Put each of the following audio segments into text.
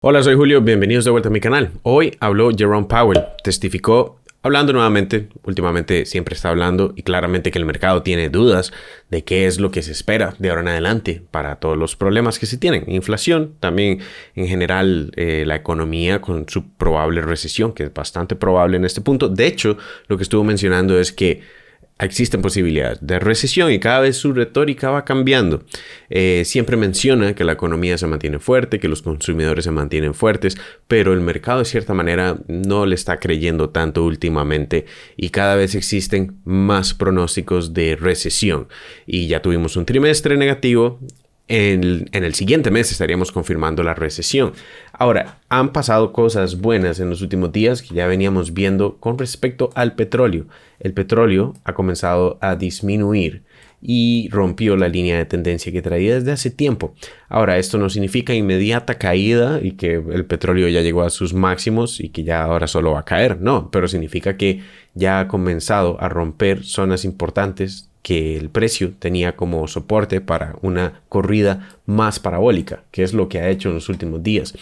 Hola, soy Julio, bienvenidos de vuelta a mi canal. Hoy habló Jerome Powell, testificó hablando nuevamente, últimamente siempre está hablando y claramente que el mercado tiene dudas de qué es lo que se espera de ahora en adelante para todos los problemas que se tienen. Inflación, también en general la economía con su probable recesión, que es bastante probable en este punto. De hecho, lo que estuvo mencionando es que existen posibilidades de recesión y cada vez su retórica va cambiando. Siempre menciona que la economía se mantiene fuerte, que los consumidores se mantienen fuertes, pero el mercado de cierta manera no le está creyendo tanto últimamente y cada vez existen más pronósticos de recesión. Y ya tuvimos un trimestre negativo. En el siguiente mes estaríamos confirmando la recesión. Ahora, han pasado cosas buenas en los últimos días que ya veníamos viendo con respecto al petróleo. El petróleo ha comenzado a disminuir y rompió la línea de tendencia que traía desde hace tiempo. Ahora, esto no significa inmediata caída y que el petróleo ya llegó a sus máximos y que ya ahora solo va a caer. No, pero significa que ya ha comenzado a romper zonas importantes que el precio tenía como soporte para una corrida más parabólica, que es lo que ha hecho en los últimos días.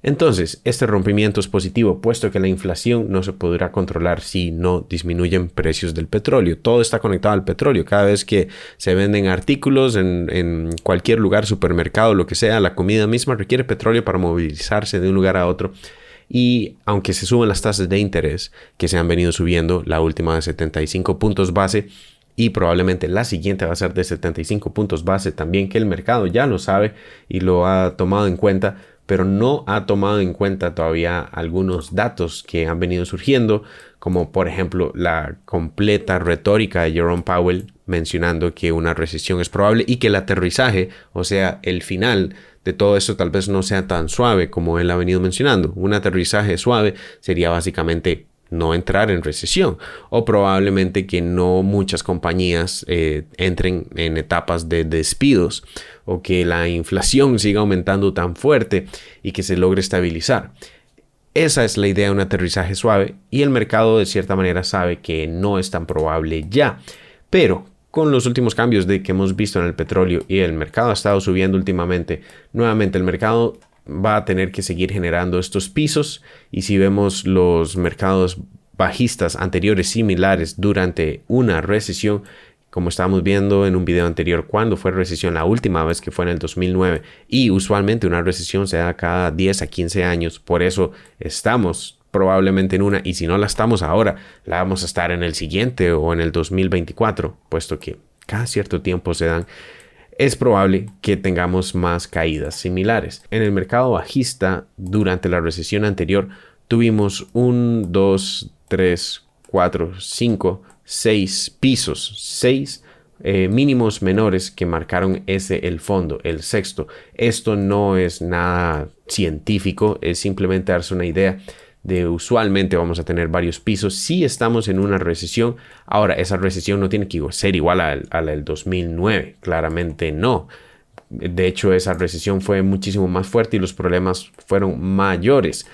Entonces, este rompimiento es positivo, puesto que la inflación no se podrá controlar si no disminuyen precios del petróleo. Todo está conectado al petróleo. Cada vez que se venden artículos en cualquier lugar, supermercado, lo que sea, la comida misma requiere petróleo para movilizarse de un lugar a otro. Y aunque se suben las tasas de interés, que se han venido subiendo, la última de 75 puntos base, y probablemente la siguiente va a ser de 75 puntos base también, que el mercado ya lo sabe y lo ha tomado en cuenta, pero no ha tomado en cuenta todavía algunos datos que han venido surgiendo, como por ejemplo la completa retórica de Jerome Powell mencionando que una recesión es probable y que el aterrizaje, o sea, el final de todo esto tal vez no sea tan suave como él ha venido mencionando. Un aterrizaje suave sería básicamente no entrar en recesión o probablemente que no muchas compañías entren en etapas de despidos o que la inflación siga aumentando tan fuerte y que se logre estabilizar. Esa es la idea de un aterrizaje suave y el mercado de cierta manera sabe que no es tan probable ya, pero con los últimos cambios que hemos visto en el petróleo y el mercado ha estado subiendo últimamente, nuevamente el mercado va a tener que seguir generando estos pisos y si vemos los mercados bajistas anteriores similares durante una recesión, como estábamos viendo en un video anterior, cuando fue recesión la última vez que fue en el 2009 y usualmente una recesión se da cada 10 a 15 años, por eso estamos probablemente en una y si no la estamos ahora, la vamos a estar en el siguiente o en el 2024, puesto que cada cierto tiempo se dan. Es probable que tengamos más caídas similares. En el mercado bajista, durante la recesión anterior, tuvimos 1, 2, 3, 4, 5, 6 pisos, 6 mínimos menores que marcaron el fondo, el sexto. Esto no es nada científico, es simplemente darse una idea de usualmente vamos a tener varios pisos si estamos en una recesión. Ahora, esa recesión no tiene que ser igual a la del 2009, claramente no. De hecho, esa recesión fue muchísimo más fuerte y los problemas fueron mayores.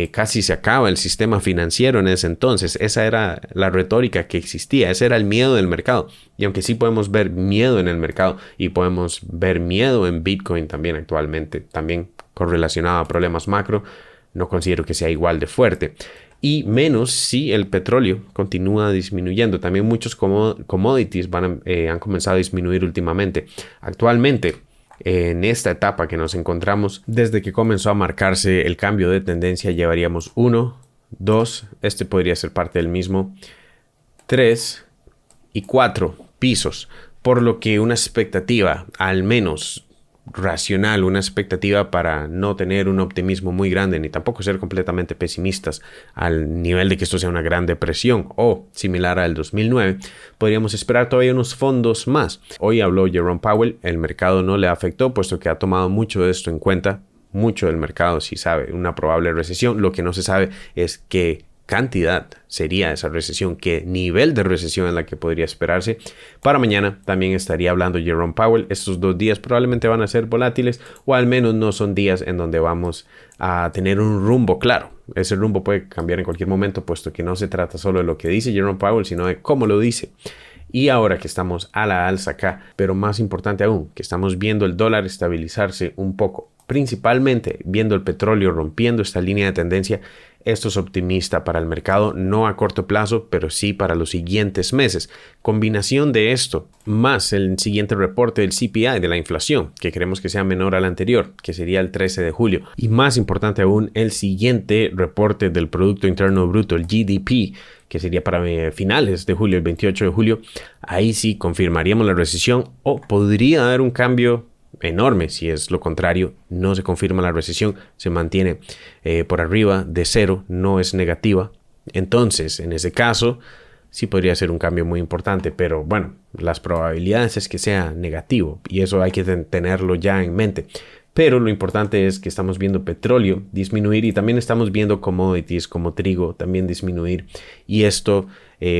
Casi se acaba el sistema financiero en ese entonces. Esa era la retórica que existía, ese era el miedo del mercado. Y aunque sí podemos ver miedo en el mercado y podemos ver miedo en Bitcoin también actualmente, también correlacionado a problemas macro, no considero que sea igual de fuerte. Y menos si el petróleo continúa disminuyendo. También muchos commodities han comenzado a disminuir últimamente. Actualmente, en esta etapa que nos encontramos, desde que comenzó a marcarse el cambio de tendencia, llevaríamos 1, 2, este podría ser parte del mismo, 3 y 4 pisos. Por lo que una expectativa, al menos racional, una expectativa para no tener un optimismo muy grande ni tampoco ser completamente pesimistas al nivel de que esto sea una gran depresión o similar al 2009, podríamos esperar todavía unos fondos más. Hoy habló Jerome Powell, el mercado no le afectó puesto que ha tomado mucho de esto en cuenta. Mucho del mercado sí sabe una probable recesión, lo que no se sabe es qué cantidad sería esa recesión, qué nivel de recesión en la que podría esperarse. Para mañana también estaría hablando Jerome Powell. Estos 2 días probablemente van a ser volátiles o al menos no son días en donde vamos a tener un rumbo claro. Ese rumbo puede cambiar en cualquier momento puesto que no se trata solo de lo que dice Jerome Powell sino de cómo lo dice. Y ahora que estamos a la alza acá, pero más importante aún, que estamos viendo el dólar estabilizarse un poco principalmente viendo el petróleo rompiendo esta línea de tendencia, esto es optimista para el mercado, no a corto plazo, pero sí para los siguientes meses. Combinación de esto, más el siguiente reporte del CPI de la inflación, que queremos que sea menor al anterior, que sería el 13 de julio. Y más importante aún, el siguiente reporte del Producto Interno Bruto, el GDP, que sería para finales de julio, el 28 de julio. Ahí sí confirmaríamos la recesión o podría haber un cambio enorme si es lo contrario, no se confirma la recesión, se mantiene por arriba de cero, no es negativa. Entonces, en ese caso, sí podría ser un cambio muy importante, pero bueno, las probabilidades es que sea negativo y eso hay que tenerlo ya en mente. Pero lo importante es que estamos viendo petróleo disminuir y también estamos viendo commodities como trigo también disminuir y esto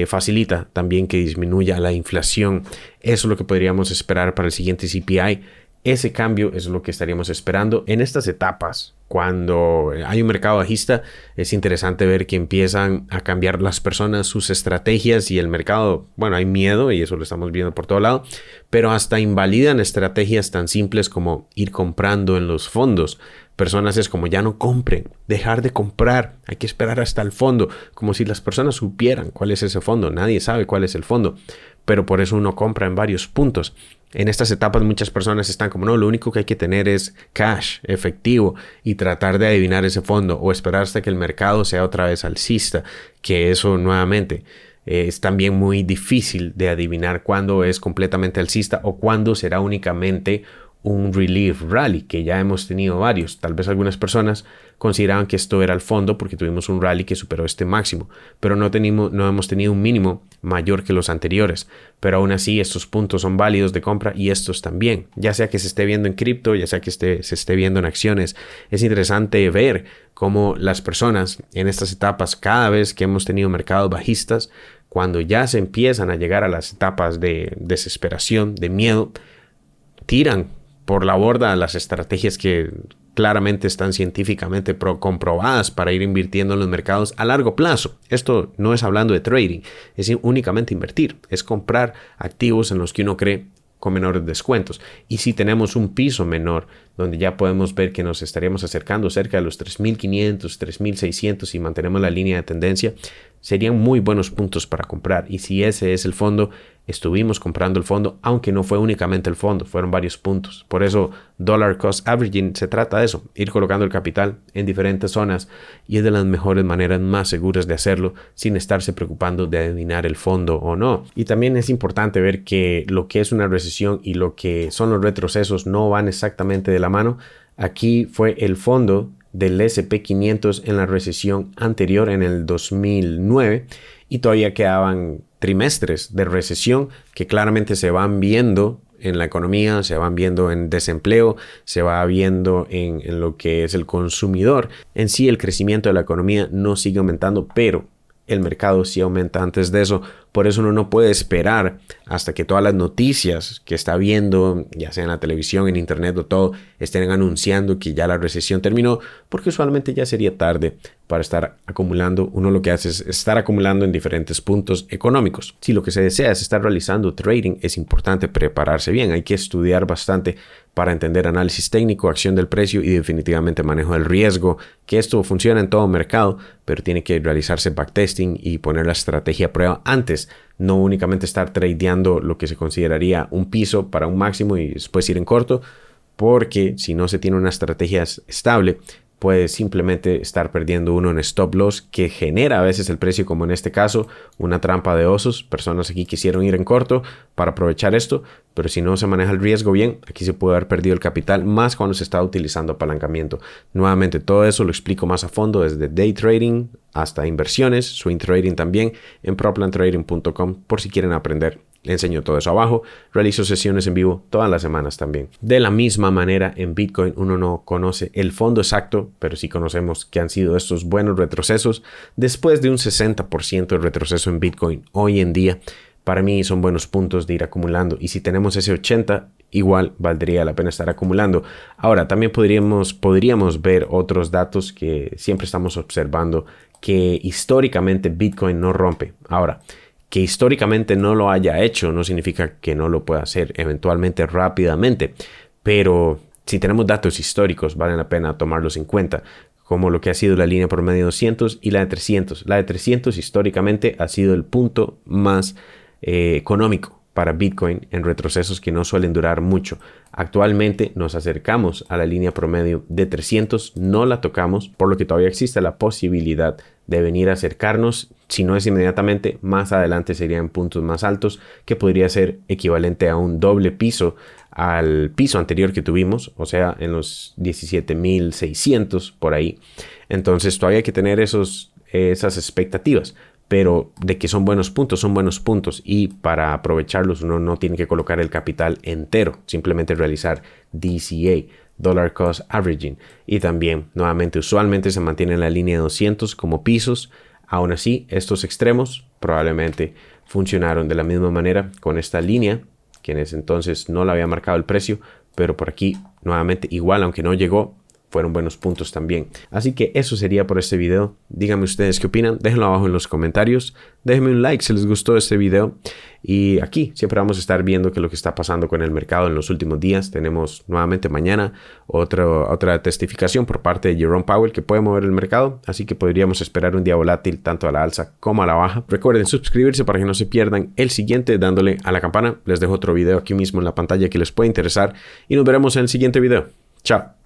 facilita también que disminuya la inflación. Eso es lo que podríamos esperar para el siguiente CPI. Ese cambio es lo que estaríamos esperando en estas etapas. Cuando hay un mercado bajista, es interesante ver que empiezan a cambiar las personas sus estrategias y el mercado, bueno, hay miedo y eso lo estamos viendo por todo lado, pero hasta invalidan estrategias tan simples como ir comprando en los fondos. Personas es como ya no compren, dejar de comprar, hay que esperar hasta el fondo, como si las personas supieran cuál es ese fondo. Nadie sabe cuál es el fondo, pero por eso uno compra en varios puntos. En estas etapas muchas personas están como no, lo único que hay que tener es cash, efectivo y tratar de adivinar ese fondo o esperar hasta que el mercado sea otra vez alcista, que eso nuevamente es también muy difícil de adivinar cuándo es completamente alcista o cuándo será únicamente un relief rally, que ya hemos tenido varios. Tal vez algunas personas consideraban que esto era el fondo porque tuvimos un rally que superó este máximo, pero no hemos tenido un mínimo mayor que los anteriores. Pero aún así estos puntos son válidos de compra y estos también, ya sea que se esté viendo en cripto, ya sea que se esté viendo en acciones. Es interesante ver cómo las personas en estas etapas, cada vez que hemos tenido mercados bajistas, cuando ya se empiezan a llegar a las etapas de desesperación, de miedo, tiran por la borda las estrategias que claramente están científicamente comprobadas para ir invirtiendo en los mercados a largo plazo. Esto no es hablando de trading, es únicamente invertir, es comprar activos en los que uno cree con menores descuentos. Y si tenemos un piso menor, donde ya podemos ver que nos estaríamos acercando cerca de los 3.500, 3.600 y mantenemos la línea de tendencia, serían muy buenos puntos para comprar. Y si ese es el fondo, estuvimos comprando el fondo, aunque no fue únicamente el fondo, fueron varios puntos. Por eso Dollar Cost Averaging se trata de eso, ir colocando el capital en diferentes zonas y es de las mejores maneras más seguras de hacerlo sin estarse preocupando de adivinar el fondo o no. Y también es importante ver que lo que es una recesión y lo que son los retrocesos no van exactamente de la mano. Aquí fue el fondo del S&P 500 en la recesión anterior en el 2009 y todavía quedaban trimestres de recesión que claramente se van viendo en la economía, se van viendo en desempleo, se va viendo en lo que es el consumidor. En sí el crecimiento de la economía no sigue aumentando, pero el mercado sí aumenta antes de eso. Por eso uno no puede esperar hasta que todas las noticias que está viendo, ya sea en la televisión, en internet o todo, estén anunciando que ya la recesión terminó, porque usualmente ya sería tarde para estar acumulando. Uno lo que hace es estar acumulando en diferentes puntos económicos. Si lo que se desea es estar realizando trading, es importante prepararse bien. Hay que estudiar bastante para entender análisis técnico, acción del precio y definitivamente manejo del riesgo, que esto funciona en todo mercado, pero tiene que realizarse backtesting y poner la estrategia a prueba antes, no únicamente estar tradeando lo que se consideraría un piso para un máximo y después ir en corto, porque si no se tiene una estrategia estable, puede simplemente estar perdiendo uno en stop loss que genera a veces el precio, como en este caso, una trampa de osos. Personas aquí quisieron ir en corto para aprovechar esto, pero si no se maneja el riesgo bien, aquí se puede haber perdido el capital, más cuando se está utilizando apalancamiento. Nuevamente, todo eso lo explico más a fondo desde day trading hasta inversiones, swing trading también, en proplantrading.com por si quieren aprender. Le enseño todo eso abajo. Realizo sesiones en vivo todas las semanas también. De la misma manera, en Bitcoin uno no conoce el fondo exacto, pero sí conocemos que han sido estos buenos retrocesos. Después de un 60% de retroceso en Bitcoin hoy en día, para mí son buenos puntos de ir acumulando. Y si tenemos ese 80%, igual valdría la pena estar acumulando. Ahora, también podríamos ver otros datos que siempre estamos observando, que históricamente Bitcoin no rompe. Ahora, que históricamente no lo haya hecho no significa que no lo pueda hacer eventualmente rápidamente, pero si tenemos datos históricos, vale la pena tomarlos en cuenta, como lo que ha sido la línea promedio de 200 y la de 300. La de 300 históricamente ha sido el punto más económico para Bitcoin en retrocesos que no suelen durar mucho. Actualmente nos acercamos a la línea promedio de 300, no la tocamos, por lo que todavía existe la posibilidad de venir a acercarnos. Si no es inmediatamente, más adelante serían puntos más altos, que podría ser equivalente a un doble piso al piso anterior que tuvimos, o sea, en los 17.600 por ahí. Entonces todavía hay que tener esas expectativas, pero de que son buenos puntos, y para aprovecharlos uno no tiene que colocar el capital entero, simplemente realizar DCA, Dollar Cost Averaging, y también nuevamente usualmente se mantiene en la línea de 200 como pisos. Aún así, estos extremos probablemente funcionaron de la misma manera con esta línea, que en ese entonces no la había marcado el precio, pero por aquí nuevamente igual, aunque no llegó, fueron buenos puntos también. Así que eso sería por este video. Díganme ustedes qué opinan, déjenlo abajo en los comentarios, déjenme un like si les gustó este video, y aquí siempre vamos a estar viendo qué es lo que está pasando con el mercado en los últimos días. Tenemos nuevamente mañana otra testificación por parte de Jerome Powell que puede mover el mercado, así que podríamos esperar un día volátil tanto a la alza como a la baja. Recuerden suscribirse para que no se pierdan el siguiente dándole a la campana. Les dejo otro video aquí mismo en la pantalla que les puede interesar y nos veremos en el siguiente video. Chao.